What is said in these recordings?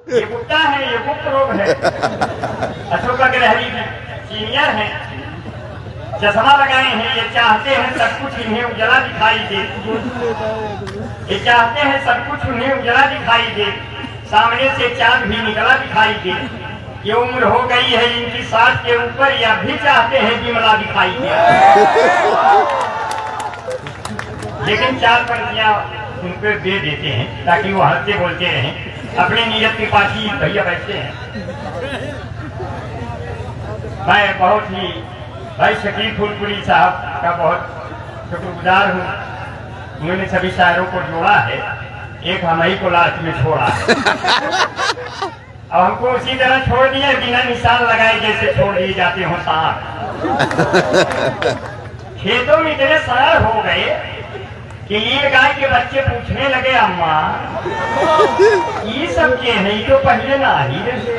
ये गुप्ता है, ये गुप्त रोग है। अशोक गिलहरी सीनियर है, चश्मा लगाए हैं, ये चाहते हैं सब कुछ इन्हें उजला दिखाई दे। ये चाहते हैं सब कुछ उन्हें उजला दिखाई दे, सामने से चांद भी निकला दिखाई दे। ये उम्र हो गई है इनकी 60 के ऊपर, या भी चाहते हैं विमला दिखाई दे। लेकिन 4 पंक्तियां उनको दे देते हैं ताकि वो हंसते बोलते रहें। अपने नीयत के पासी भैया बैठते हैं। मैं बहुत ही भाई शकील फुलपुरी साहब का बहुत शुक्रगुजार हूँ। उन्होंने सभी शायरों को जोड़ा है, एक हम ही को लास्ट में छोड़ा है। अब हमको उसी तरह छोड़ दिया, बिना निशान लगाए जैसे छोड़ दिए जाते हो सांप। खेतों में इतने सार हो गए कि ये गाय के बच्चे पूछने लगे, अम्मा ये सब के नहीं तो पहले ना ही रहे।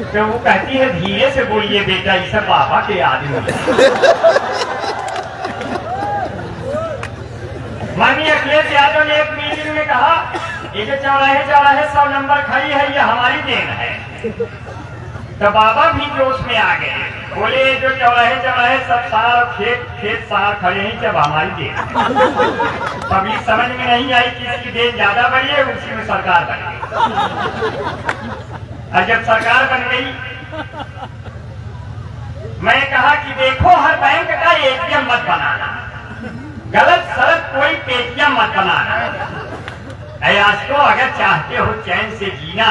तो वो कहती है, धीरे से बोलिए बेटा, ये सब पापा के आदमी। माननीय अखिलेश यादव ने एक मीटिंग में कहा, ये जो चौराहे 100 नंबर खड़ी है, ये हमारी देन है। तो बाबा भी जोश में आ गए, बोले जो चौराहे सब सार खेत सार खड़े हैं, जब हमारी देन। पब्लिक समझ में नहीं आई कि इसकी देन ज्यादा बड़ी है, उसी में सरकार बन गई। और जब सरकार बन गई, मैं कहा कि देखो हर बैंक का एटीएम मत बनाना, गलत सड़क कोई पेटीएम मत बनाना। आज तो अगर चाहते हो चैन से जीना,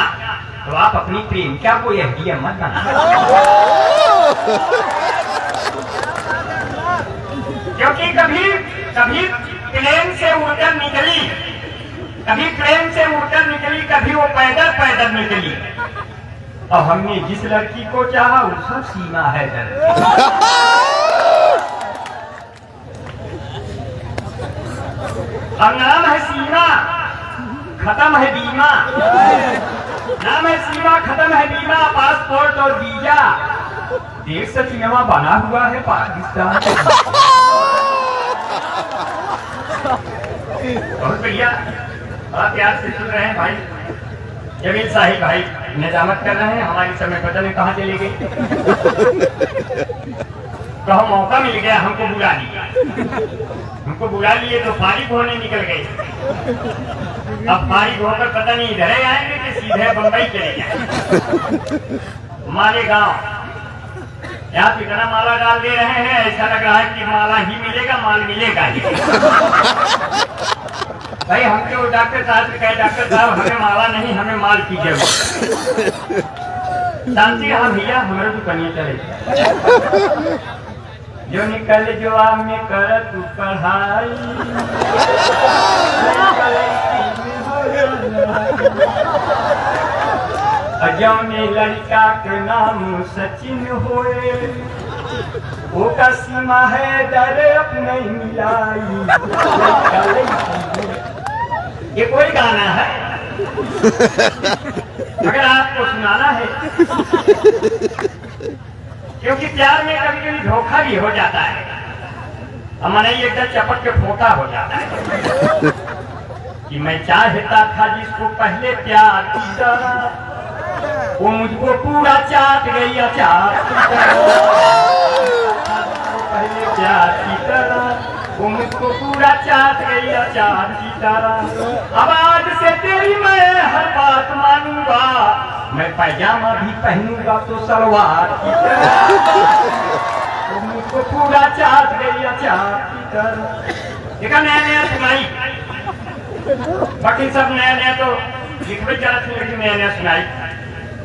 तो आप अपनी प्रेमिका को एटीएम मत बनाना। क्योंकि कभी प्लेन से उड़कर निकली, कभी वो पैदल निकली। और हमने जिस लड़की को चाहा उसका सीमा है दर्द। और नाम है सीमा, खत्म है बीमा। नाम है सीमा, खत्म है बीमा। पासपोर्ट और वीजा देश से सिनेमा बना हुआ है पाकिस्तान। बहुत बढ़िया, बड़ा प्यार से सुन रहे हैं भाई। जमील साहिब भाई निजामत कर रहे हैं, हमारी समय पता नहीं कहाँ चली गई। तो हम मौका मिल गया, हमको बुला लिए तो फारिग होने निकल गए। अब फारिग होकर पता नहीं इधर आएंगे कि सीधे बंबई चले जाएंगे। मालेगांव यहाँ कितना माला डाल दे रहे हैं, ऐसा लग रहा है कि माला ही मिलेगा, माल मिलेगा ही। भाई हमको डॉक्टर साहब से कहे, डॉक्टर साहब हमें माला नहीं, हमें माल की जरूरत। शांति, हाँ भैया हमारे दुकानिया चले जो निकल जो आमे कर तू पढ़ाई। जौने लड़का के नाम सचिन होए, वो का सीमा है दर अपने मिलाई। ये कोई गाना है, अगर आपको सुनाना है, क्योंकि प्यार में कभी कभी धोखा भी हो जाता है। हमारे एकदम चपट के फोटा हो जाता है कि मैं चाहता था जिसको पहले प्यार की तरह, वो मुझको पूरा चाट गई अचार। पहले प्यार की तरह, वो मुझको पूरा चाट गई अचार की तरह। अब आज से तेरी मैं हर बात मानूंगा, मैं पैजामा भी पहनूंगा तो सलवार की तरह। वो मुझको पूरा चाट गई अचार की तरह। देखा नया सुनाई, बाकी सब नया तो लिखने का लेकिन नया सुनाई।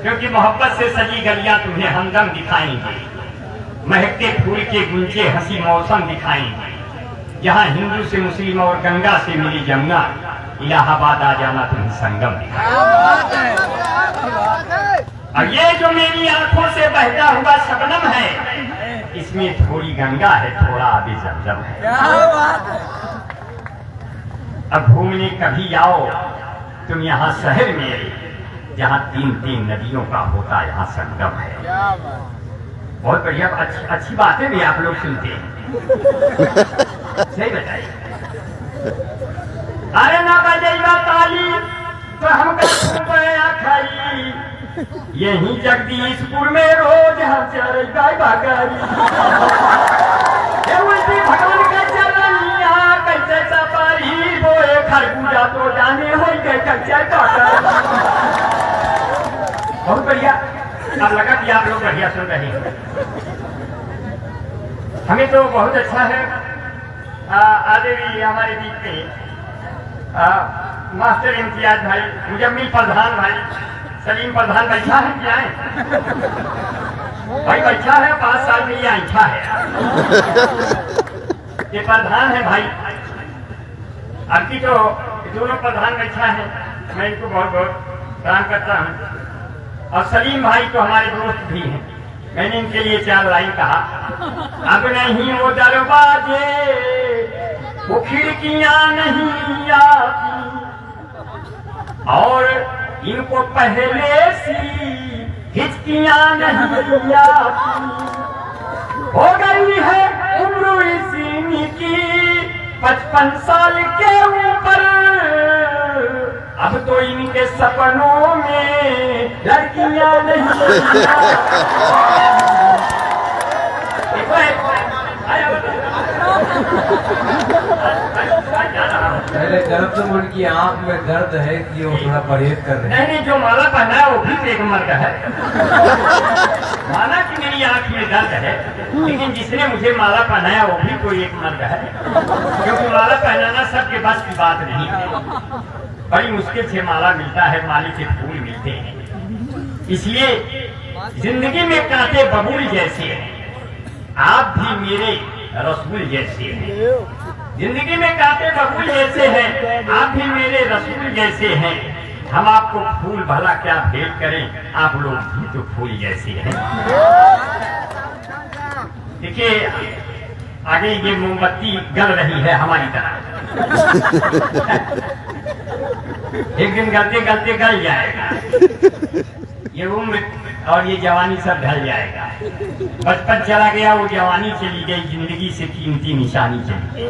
क्योंकि मोहब्बत से सजी गलियां तुम्हें हमदम दिखाएंगे, महकते फूल के गुंजे हंसी मौसम दिखाएंगे। जहाँ हिंदू से मुस्लिम और गंगा से मिली जमुना, इलाहाबाद आ जाना तुम्हें संगम दिखाएंगे। और ये जो मेरी आंखों से बहता हुआ शबनम है, इसमें थोड़ी गंगा है, थोड़ा आबे जमजम है। अब घूमने कभी आओ तुम यहाँ शहर में, जहाँ 3 नदियों का होता यहाँ संगम है। बहुत बढ़िया, अच्छी बातें भी आप लोग सुनते हैं। सही बताइए। अरे ना बजेगा ताली तो हम यही जगदीशपुर में रोज हम चल गाय बागारी उल्टी भगवान का चलिया कैसे सपारी बोए खरबूजा तो जाने हो गए कैसे काकर। बहुत बढ़िया। अब लगा कि आप लोग बढ़िया सुन रहे हैं, हमें तो बहुत अच्छा है। आगे भी हमारे बीच में मास्टर इम्तियाज भाई, मुजम्मिल प्रधान भाई, सलीम प्रधान बैठा है क्या है भाई? बैठा है, 5 साल में ये ऐठा है। ये प्रधान है भाई, अभी तो दोनों प्रधान बैठा है, मैं इनको बहुत बहुत प्रणाम करता हूँ। और सलीम भाई तो हमारे दोस्त भी हैं, मैंने इनके लिए 4 लाइन कहा। अब नहीं वो दरवाजे वो खिड़कियां नहीं आती और इनको पहले सी हिचकियां नहीं आती। हो गई है उम्र इसी की 55 साल के ऊपर, अब तो इनके सपनों में लड़कियां नहीं पहले दर्द तो उनकी आंख में दर्द है कि वो थोड़ा परहेज कर रहे हैं। नहीं, जो माला पहना है वो भी एक उम्र का है। माना कि मेरी आंख में दर्द है, लेकिन जिसने मुझे माला पहनाया वो भी कोई एक उम्र का है, क्योंकि माला पहनाना सबके बस की बात नहीं है। बड़ी मुश्किल से माला मिलता है, माली से फूल मिलते हैं। इसलिए जिंदगी में कांटे बबूल जैसे हैं, आप भी मेरे रसूल जैसे हैं। जिंदगी में कांटे बबूल जैसे हैं, आप भी मेरे रसूल जैसे हैं। हम आपको फूल भला क्या भेंट करें, आप लोग भी तो फूल जैसे हैं। देखिए आगे ये मोमबत्ती गल रही है हमारी तरह, एक दिन गलते गलते गल जाएगा। ये उम्र और ये जवानी सब ढल जाएगा। बचपन चला गया, वो जवानी चली गई, जिंदगी से कीमती निशानी चली गई।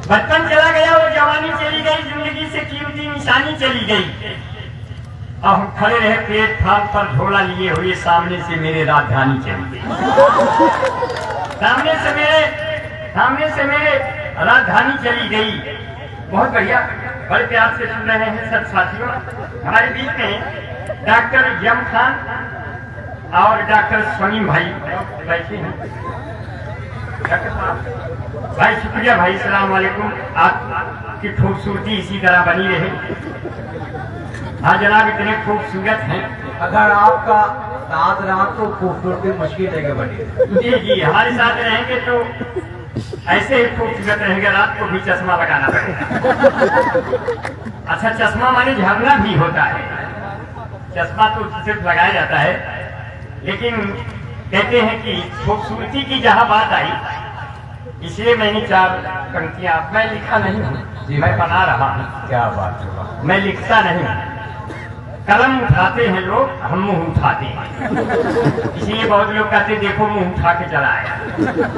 बचपन चला गया, वो जवानी चली गई, जिंदगी से कीमती निशानी चली गई। अब हम खड़े रहे प्लेटफार्म पर झोला लिए हुए, सामने से मेरे राजधानी चली गई। सामने से मेरे राजधानी चली गई। बहुत बढ़िया, बड़े प्यार से सुन रहे हैं सब साथियों। हमारे बीच में डॉक्टर यम खान और डॉक्टर समीम भाई बैठे हैं। डॉक्टर साहब भाई, शुक्रिया भाई, सलाम वालेकुम। आपकी खूबसूरती इसी तरह बनी रहे। हाँ जनाब, इतने खूबसूरत हैं। अगर आपका साथ रहा तो खूबसूरती मुश्किल जगह बनी। जी जी, हमारे साथ रहेंगे तो ऐसे ही खूबसूरत रहेंगे। रात को भी चश्मा लगाना पड़ेगा। अच्छा, चश्मा माने झरना भी होता है। चश्मा तो सिर्फ लगाया जाता है, लेकिन कहते हैं कि खूबसूरती की जहाँ बात आई, इसलिए मैंने 4 पंक्तियां, मैं लिखा नहीं हूँ, मैं बना रहा हूँ। क्या बात है, मैं लिखता नहीं, कलम उठाते हैं लोग, हम मुंह उठाते हैं। इसलिए बहुत लोग कहते देखो मुंह उठा के चला आया।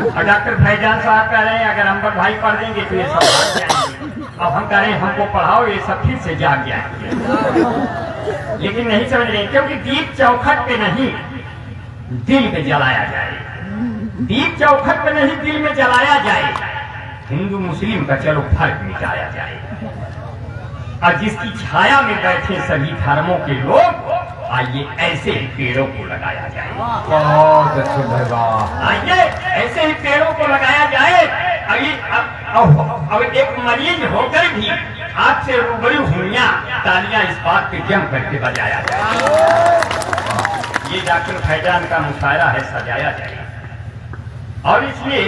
और डॉक्टर फैजान साहब कह रहे हैं अगर अंबर भाई पढ़ देंगे तो ये सब भाग जाएंगे। अब हम कह रहे हैं हमको पढ़ाओ, ये सब फिर से जाग जाएंगे। लेकिन नहीं समझ रहे, क्योंकि दीप चौखट पे नहीं दिल में जलाया जाए। दीप चौखट पे नहीं दिल में जलाया जाए। हिंदू मुस्लिम का चलो फर्क मिटाया जाए, और जिसकी छाया में बैठे सभी धर्मों के लोग, आइए ऐसे ही पेड़ों को लगाया जाए। बहुत अच्छे भाई, वाह। आइए ऐसे ही पेड़ों को लगाया जाए। अब एक मरीज होकर भी आपसे रूबरू हुइयां, तालियां इस बात पे जम करके बजाया जाए। ये डॉक्टर फैजान का मुशायरा है, सजाया जाए। और इसलिए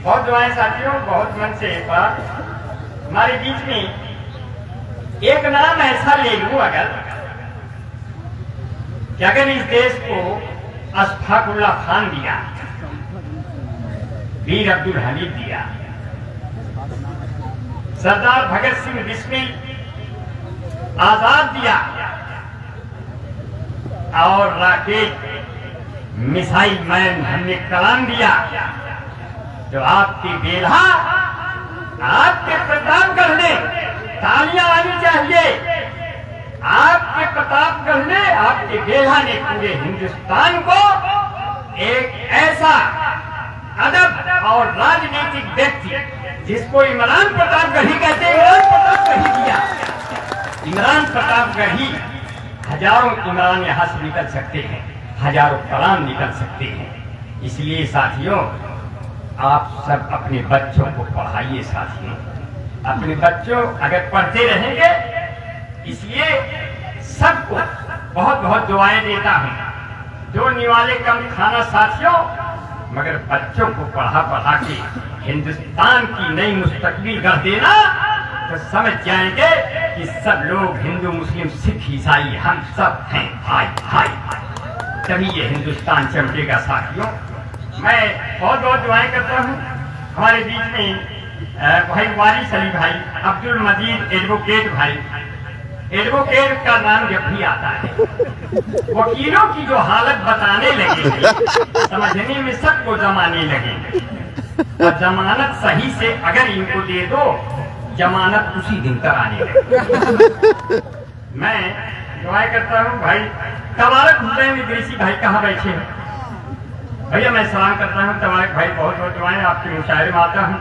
बहुत दुआएं साथियों, बहुत मन से एक बार हमारे बीच में एक नाम ऐसा ले लूं अगर कि अगर इस देश को अशफाकुल्लाह खान दिया, वीर अब्दुल हमीद दिया, सरदार भगत सिंह बिस्मिल आजाद दिया, और राकेश मिसाइल मैन हमने कलाम दिया, तो आपकी बेल्हा, आपके प्रतापगढ़ में तालियां आनी चाहिए। आपके प्रतापगढ़ में, आपके के बेल्हा ने पूरे हिंदुस्तान को एक ऐसा अदब और राजनीतिक व्यक्ति जिसको इमरान प्रतापगढ़ी कहते हैं, इमरान प्रतापगढ़ी दिया। इमरान प्रतापगढ़ी, हजारों इमरान यहाँ से निकल सकते हैं, हजारों प्राण निकल सकते हैं। इसलिए साथियों, आप सब अपने बच्चों को पढ़ाइए साथियों, अपने बच्चों अगर पढ़ते रहेंगे। इसलिए सबको बहुत बहुत दुआएं देता हूँ। जो निवाले कम खाना साथियों, मगर बच्चों को पढ़ा पढ़ा के हिंदुस्तान की नई मुस्तकबिल कर देना, तो समझ जाएंगे कि सब लोग हिंदू मुस्लिम सिख ईसाई हम सब हैं भाई भाई। तभी ये हिंदुस्तान चमकेगा साथियों। मैं बहुत बहुत दुआएं करता हूँ। हमारे बीच में भाई वारिस अली भाई, अब्दुल मजीद एडवोकेट भाई, एडवोकेट का नाम जब भी आता है, वकीलों की जो हालत बताने लगे, समझने में सबको जमाने लगे। और जमानत सही से अगर इनको दे दो, जमानत उसी दिन कराने लगे। मैं दुआ करता हूँ भाई तबारक हुसैन इदरीसी भाई कहाँ बैठे हैं? भैया मैं सलाम करता हूँ तबारक भाई, बहुत बहुत दुआएं। आपके मुशायरे में आता हूँ।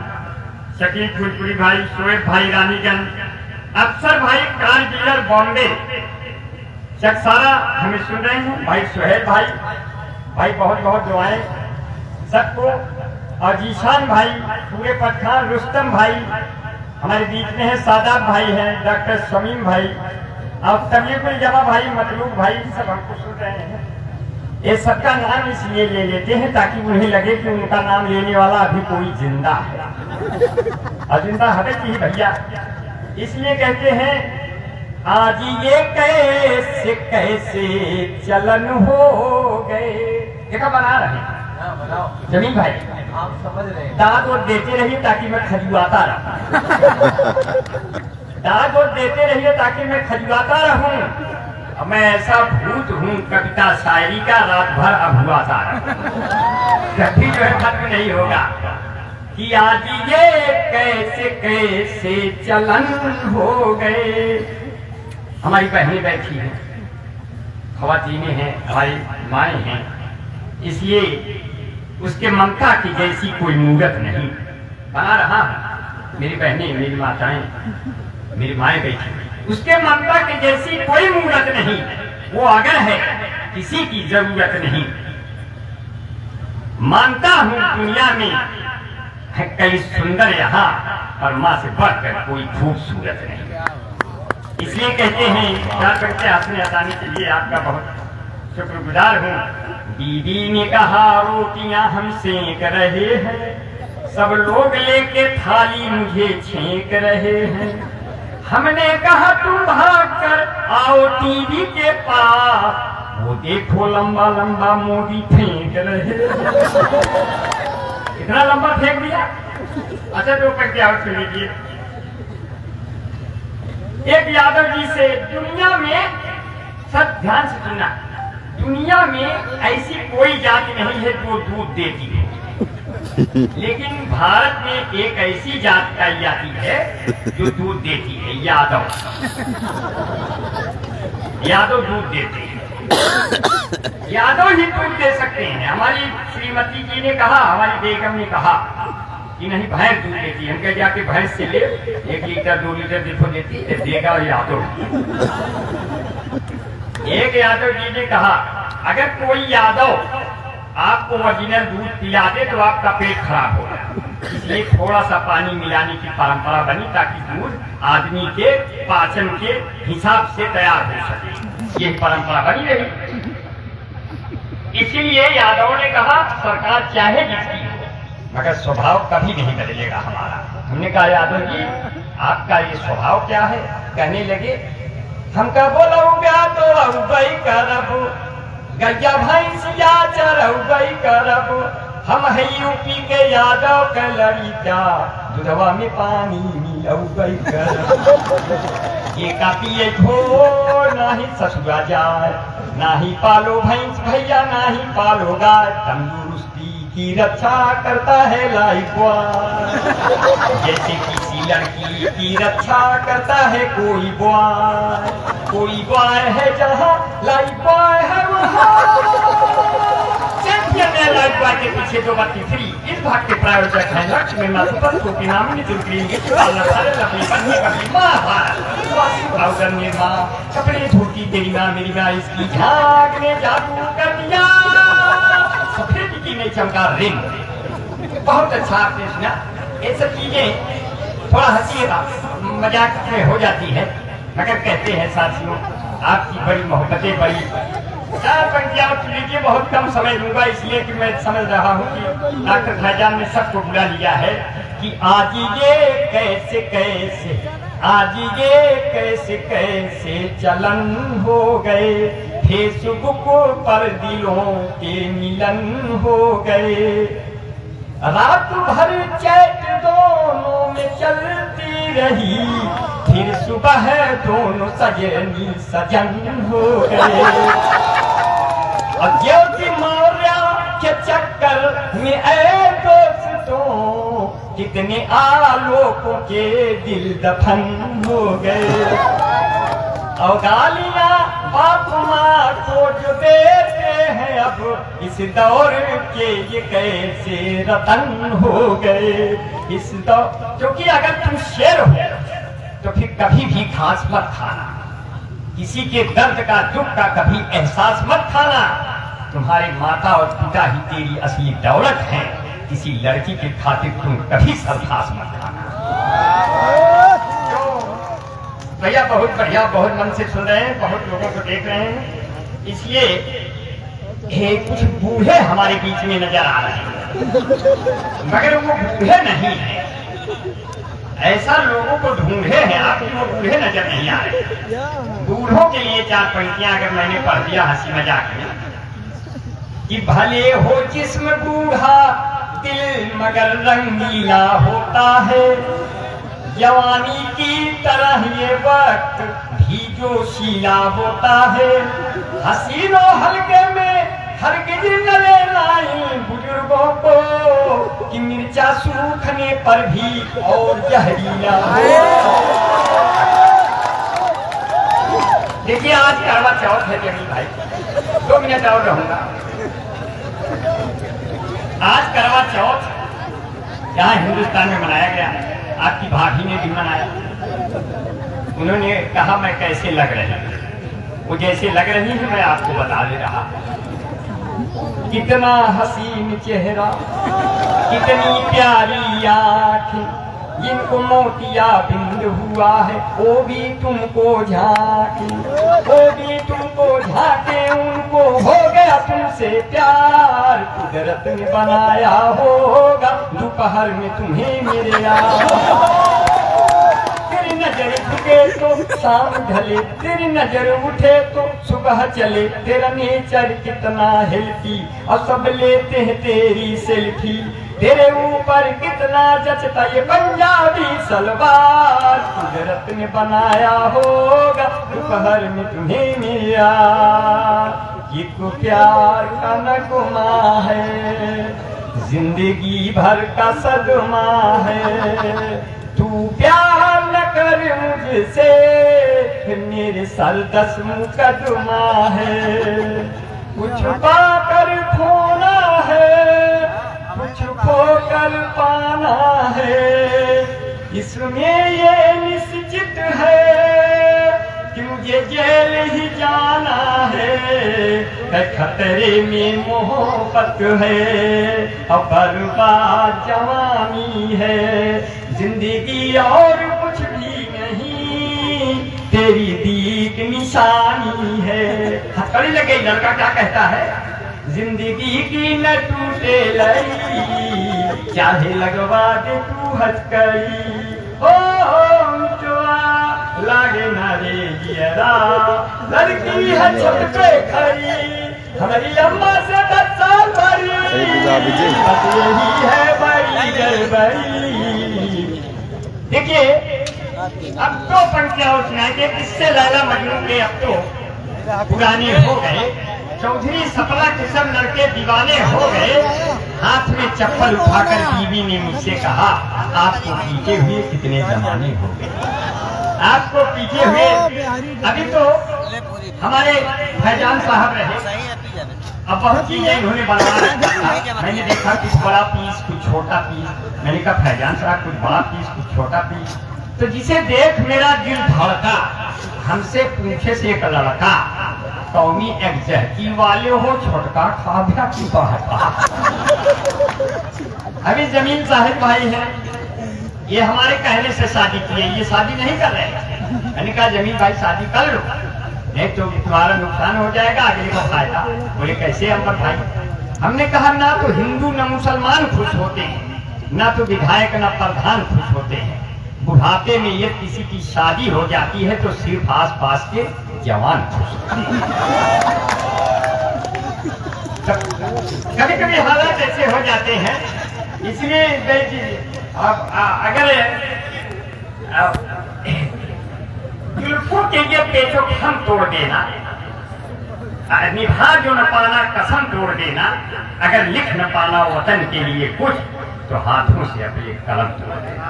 शकील फुलपुरी भाई, शोएब भाई रानीगंज, अफसर भाई कार डीलर बॉम्बे, चकसारा हमें सुन रहे हैं। भाई सुहेल भाई, भाई बहुत बहुत दुआएं सबको। और जीशान भाई, पूरे पठान, रुस्तम भाई हमारे बीच में है, सादाब भाई हैं, डॉक्टर शमीम भाई और तबलीगुल जमा भाई, मतलूब भाई, सब हमको सुन रहे हैं। ये सबका नाम इसलिए ले लेते हैं ताकि उन्हें लगे कि उनका नाम लेने वाला अभी कोई जिंदा है, और जिंदा हमें की भैया। इसलिए कहते हैं आज ये कैसे कैसे चलन हो गए। देखा बना रहे हैं जमीन भाई, आप समझ रहे हैं। दाद और देते रहिए ताकि मैं खजुआता रहूं। दाद और देते रहिए ताकि मैं खजुआता रहूं। मैं ऐसा भूत हूँ कविता शायरी का, रात भर अभुआता रहूं। कभी जो है खत्म नहीं होगा कि आज ये कैसे कैसे चलन हो गए। हमारी बहनें बैठी हैं, ख्वातीनें हैं, हमारी माएँ हैं, इसलिए उसके ममता की जैसी कोई मूरत नहीं बना रहा है। मेरी बहनें, मेरी माताएं, मेरी माएँ बैठी, उसके ममता की जैसी कोई मूरत नहीं। वो अगर है किसी की जरूरत नहीं। मानता हूँ दुनिया में है कई सुंदर यहाँ, और माँ से बढ़कर कोई खूबसूरत नहीं। इसलिए कहते हैं 4 घंटे हंसने हंसाने के लिए आपका बहुत शुक्रगुजार हूँ। दीदी ने कहा रोटियां हम सेक रहे हैं, सब लोग लेके थाली मुझे छेक रहे हैं। हमने कहा तुम भाग कर आओ टीवी के पास, वो देखो लंबा लंबा मोदी फेंक रहे। इतना लंबा फेंक दिया। अच्छा तो करके आओ सुन लीजिए। एक यादव जी से, दुनिया में सब ध्यान से सुनना, दुनिया में ऐसी कोई जाति नहीं है जो दूध देती है, लेकिन भारत में एक ऐसी जाति पाई जाती है जो दूध देती है, यादव। यादव दूध देते हैं, यादव ही दूध दे सकते हैं। हमारी श्रीमती जी ने कहा, हमारी बेगम ने कहा कि नहीं भैंस दूध देती है। हम कह जाके भैंस से ले 1 लीटर 2 लीटर देखो देती है, देगा यादव। एक यादव जी ने कहा अगर कोई यादव आपको ओरिजिनल दूध पिला दे तो आपका पेट खराब होगा, इसलिए थोड़ा सा पानी मिलाने की परंपरा बनी ताकि दूध आदमी के पाचन के हिसाब से तैयार हो सके। ये परंपरा बनी रही। इसलिए यादव ने कहा सरकार चाहे जिसकी हो, मगर स्वभाव कभी नहीं बदलेगा हमारा। हमने कहा यादव जी आपका ये स्वभाव क्या है? कहने लगे हमका बोलऊगा तो अउबई करब, गैया भैंसिया चरउबई करब, हम है यूपी के यादव के लड़िका, दूधवा में पानी मिलउबई करब। ये का पिए घो नाही ससुरा जाए, नाही पालो भैंस भैया नाही पालो गाय, तंदुरुस्ती की रक्षा करता है लाइफबॉय, जैसे किसी लड़की की रक्षा करता है कोई बॉय। कोई बॉय है जहाँ लाइफबॉय पीछे दो बार तीसरी। इस भाग के प्रायोजक हैं लक्ष्मी माधुपर टोपी नामिनी दुर्ग्रीन पाउडर निर्मा कपड़े धोती तेरी माँ मेरी माँ इसकी झाग ने जादू कर दिया सफेद की नहीं चमका रिंग। बहुत अच्छा आपने सुना। ये सब चीजें थोड़ा हंसीएगा मजाक में हो जाती है मगर कहते हैं साथियों आपकी बड़ी मोहब्बतें बड़ी। चार पंक्तियां लीजिए, बहुत कम समय लूंगा इसलिए कि मैं समझ रहा हूँ कि डॉक्टर भाईजान ने सबको बुला लिया है कि आज ये कैसे कैसे आज ये कैसे कैसे चलन हो गए फेसबुक पर दिलों के मिलन हो गए। रात भर चैट दोनों में चलती रही फिर सुबह दोनों सजनी सजन हो गए। और ज्योति मौर्य के चक्कर में दोस्तों कितने आलोकों के दिल दफन हो गए। और गालियां बाप माँ को जो देते हैं अब इस दौर के ये कैसे रतन हो गए। इस दौर क्योंकि अगर तुम शेर हो तो फिर कभी भी घास मत खाना, किसी के दर्द का दुख का कभी एहसास मत खाना। तुम्हारे माता और पिता ही तेरी असली दौलत है, किसी लड़की के खातिर तुम कभी सरघास मत खाना। भैया बहुत बढ़िया, बहुत मन से सुन रहे हैं, बहुत लोगों को देख रहे हैं, इसलिए कुछ बूढ़े हमारे बीच में नजर आ रहे हैं मगर वो बूढ़े नहीं है। ऐसा लोगों को ढूंढे हैं आप कि वो बूढ़े नजर नहीं आ रहे। बूढ़ों के लिए चार पंक्तियां अगर मैंने पढ़ दिया हंसी मजाक में कि भले हो जिस्म बूढ़ा दिल मगर रंगीला होता है। जवानी की तरह ये वक्त भी जोशीला होता है। हसीनो हल्के में हरगिज न लेना इन बुजुर्गों को कि मिर्चा सूखने पर भी और जहरीला हो। देखिए आज करवा चौथ है जमीन भाई, 2 मिनट और रहूंगा। आज करवा चौथ यहाँ हिंदुस्तान में मनाया गया, आपकी भाभी ने भी मनाया। उन्होंने कहा मैं कैसे लग रही हूँ, वो जैसे लग रही है मैं आपको बता दे रहा। कितना हसीन चेहरा, कितनी प्यारी आँखें, जिनको मोतिया बिंद हुआ है वो भी तुमको झांके, वो भी तुमको झांके। उनको हो गया तुमसे प्यार, कुदरत ने बनाया होगा दोपहर में तुम्हें मेरे यार। तेरी नजर झुके तो शाम ढले, तेरी नजर उठे तो सुबह चले। तेरा नेचर कितना हेल्थी और सब लेते हैं तेरी सेल्फी। तेरे ऊपर कितना जचता ये पंजाबी सलवार, कुदरत ने बनाया होगा दोपहर में तुम्हें मिला। ये तो प्यार का नगमा है, जिंदगी भर का सदमा है। तू प्यार न कर मुझसे मेरे सर 10 मुकदमा है। कुछ पाकर खोना है, कुछ खोकर पाना है। इसमें ये निश्चित है कि मुझे जेल ही जाना है। खतरे में मोहब्बत है और बर्बाद जवानी है। जिंदगी और कुछ भी नहीं, तेरी दीक निशानी है। हथकड़ी लग गई, लड़का क्या कहता है? जिंदगी की न टूटे लई, चाहे लगवा दे तू हथकड़ी। ओ लागे ना रे जियरा, लड़की है छत पे खड़ी, हमारी अम्मा से 10 साल बड़ी। यही है बड़ी गड़बड़ी। देखिए अब तो पंक्तियां और सुनाएंगे, किससे लैला मजनू के अब तो पुराने हो गए। चौधरी सपना के सब लड़के दीवाने हो गए। हाथ में चप्पल उठाकर बीवी ने मुझसे कहा, आपको पीछे हुए कितने जमाने हो गए, आपको पीछे हुए। अभी तो हमारे भाईजान साहब रहे अब बहुत चीजें इन्होंने बनवा रखा। मैंने देखा कुछ बड़ा पीस कुछ छोटा पीस। मैंने कहा फैजान साहब कुछ बड़ा पीस कुछ छोटा पीस। तो जिसे देख मेरा दिल धड़का, हमसे पूछे से एक लड़का, कौमी एग्जैक्टिव वाले हो छोटका खा गया की बात। अभी जमीन साहिब भाई है, ये हमारे कहने से शादी की है, ये शादी नहीं कर रहे। मैंने कहा जमीन भाई शादी कर लो, नहीं तो तुम्हारा नुकसान हो जाएगा, अगले का फायदा। बोले कैसे अमर भाई? हमने कहा ना तो हिंदू न मुसलमान खुश होते हैं, ना तो विधायक न प्रधान खुश होते हैं। बुढ़ापे में ये किसी की शादी हो जाती है तो सिर्फ आस पास के जवान खुश होते हैं। कभी कभी हालात ऐसे हो जाते हैं, इसलिए अगर जुल्फों के ये पेचों हम तोड़ देना, निभा जो न पाना कसम तोड़ देना, अगर लिख न पाना वतन के लिए कुछ तो हाथों से अपने कलम तोड़ देना।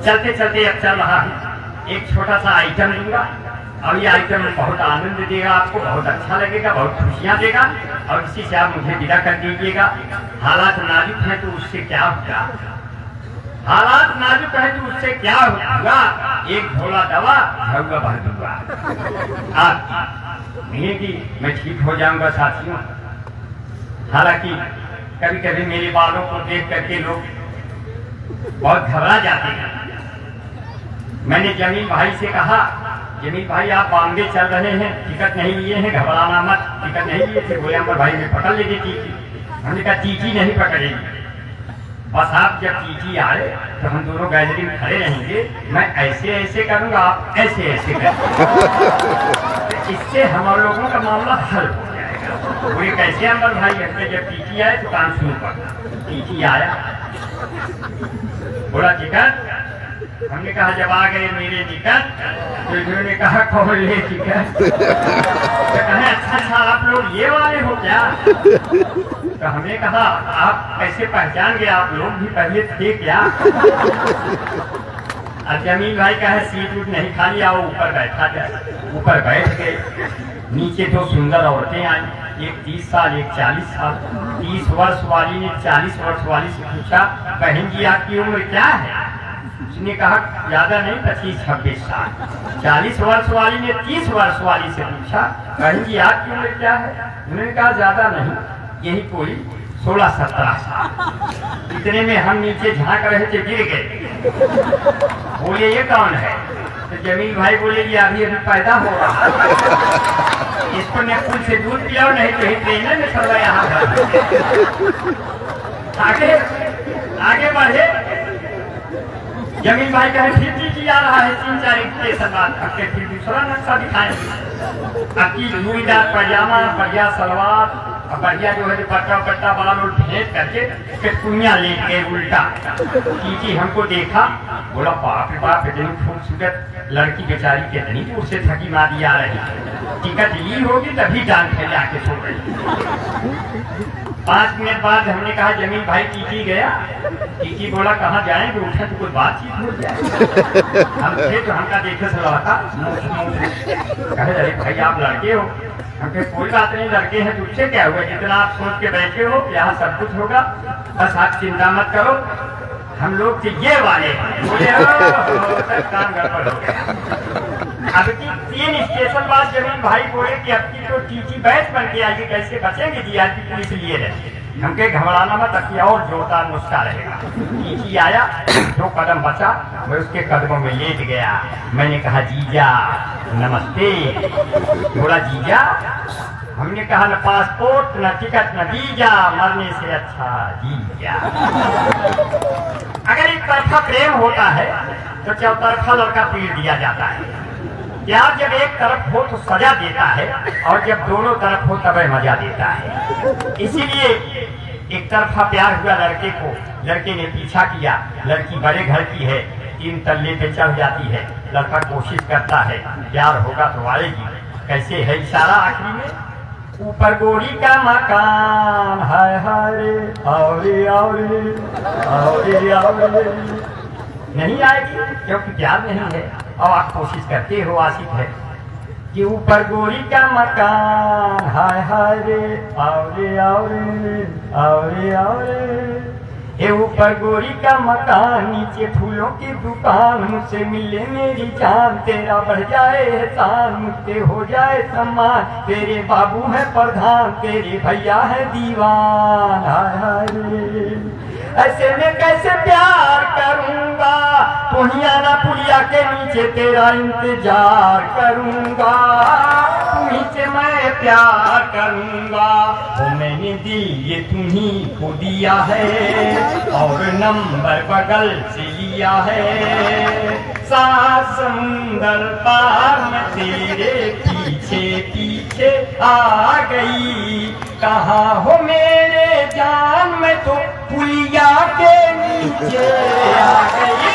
चलते चलते अब चल रहा है, एक छोटा सा आइटम दूंगा और ये आइटम बहुत आनंद देगा, आपको बहुत अच्छा लगेगा, बहुत खुशियां देगा और इसी से आप मुझे विदा कर दीजिएगा। हालात नाजुक है तो उससे क्या होगा, हालात नाजुक है तो उससे क्या होगा। एक भोला दवा झुआ भर दूंगा, आप नहीं कि मैं ठीक हो जाऊंगा साथियों। हालांकि कभी कभी मेरे बालों को देख करके लोग बहुत घबरा जाते हैं। मैंने जमीन भाई से कहा, जमीन भाई आप बॉम्बे चल रहे हैं, टिकट नहीं लिए हैं, घबराना मत, टिकट नहीं लिए थे। बोले अमर भाई ने पकड़ लेगी टीटी। हमने कहा टीटी नहीं पकड़ेगी, बस आप जब टीटी आए तो हम दोनों गैलरी में खड़े रहेंगे, मैं ऐसे ऐसे करूंगा, आप ऐसे ऐसे करेंगे, इससे हम लोगों का मामला हल हो जाएगा। बोले कैसे अमर भाई? हमने जब टीटी आए तो काम शुरू करना। टीटी आया, बोला टिकट। हमने कहा जब आ गए मेरे टिकट तो इन्होंने कहा कौन ले टिकट? तो कहे अच्छा आप लोग ये वाले हो क्या? तो हमने कहा आप कैसे पहचान गए, आप लोग भी पहले थे क्या? अब जमीन भाई कहे सीट उठ नहीं खाली, आओ ऊपर बैठा जाए। ऊपर बैठ गए, नीचे दो सुंदर औरतें आई, एक 30 साल एक 40 साल। 30 वर्ष वाली ने 40 वर्ष वाली से पूछा बहन जी आपकी उम्र क्या है? उसने कहा ज्यादा नहीं 25-26 साल। 40 वर्ष वाली ने 30 वर्ष वाली से पूछा बहन जी आपकी उम्र क्या है? उन्होंने कहा ज्यादा नहीं, यही कोई 16-17 साल। इतने में हम नीचे झांक रहे थे, गिर गए। बोले ये कौन है? तो जमीन भाई बोले ये अभी अभी पैदा हो रहा है, इसको ने फूल से दूध पिलाओ, नहीं तो ही ट्रेन में चल यहाँ आगे आगे बढ़े। जमीन भाई कहे फिर टीटी आ रहा है, 3-4 स्टेशन बाद आपके फिर दूसरा नक्शा दिखाएंगे। आपकी लूईदार पैजामा, बढ़िया सलवार और बढ़िया जो है पट्टा पट्टा बाल और भेज करके फिर पुनिया ले गए उल्टा। टीटी हमको देखा, बोला बाप रे बाप इतनी खूबसूरत लड़की बेचारी कितनी दूर से थकी मारी आ रही है, टिकट ली होगी तभी जान फैला के सो रही। 5 मिनट बाद हमने कहा जमीन भाई टीटी गया। टीटी बोला कहाँ जाएंगे, उठे तो कोई बातचीत हो जाए। हम थे तो हमका देखे से लड़ा था, कहे अरे भाई आप लड़के हो? हमके कोई बात नहीं, लड़के हैं तो उससे क्या हुआ, जितना आप सोच के बैठे हो यहाँ सब कुछ होगा, बस आप चिंता मत करो, हम लोग ये वाले बोले काम गड़बड़ हो गया। अब की 3 स्टेशन बाद जमीन भाई बोले कि अब की तो टीटी बैच बन के आएगी, कैसे बचेंगे जी, आज की पुलिस लिए रहे। हमके घबराना मत, अब और जोरदार मुस्का रहेगा। टीटी आया, 2 कदम बचा, मैं उसके कदमों में लेट गया। मैंने कहा जीजा नमस्ते। बोला जीजा? हमने कहा न पासपोर्ट न टिकट न वीजा, मरने से अच्छा जीजा। अगर एक तरफा प्रेम होता है तो चौतरफा लड़का पीट दिया जाता है। प्यार जब एक तरफ हो तो सजा देता है और जब दोनों तरफ हो तब मजा देता है। इसीलिए एक तरफा प्यार हुआ लड़के को, लड़के ने पीछा किया, लड़की बड़े घर की है, 3 तल्ले पे चढ़ जाती है, लड़का कोशिश करता है प्यार होगा तो आएगी। कैसे है इशारा आखिरी में, ऊपर गोरी का मकान हाय हाय आवरे आवरे आवरे आवरे, नहीं आएगी क्योंकि प्यार नहीं है और आप कोशिश करते हो, आशिक है। कि ऊपर गोरी का मकान, हाय हाय रे आओ रे आओ रे आओ रे आओ रे। ये ऊपर गोरी का मकान, नीचे फूलों की दुकान, मुझसे मिले मेरी जान, तेरा बढ़ जाए एहसान, मुझसे हो जाए सम्मान, तेरे बाबू है प्रधान, तेरे भैया है दीवान, हाय हाय रे। ऐसे में कैसे प्यार करूंगा, पुहिया ना पुलिया के नीचे तेरा इंतजार करूंगा, तुम्हीं से मैं प्यार करूंगा। वो मैंने दिल ये तुम्हीं को दिया है और नंबर बगल से लिया है, सात समुंदर पार में तेरे पीछे पीछे आ गई, कहाँ हो मेरे जान, मैं तो पुलिया के नीचे आ गई।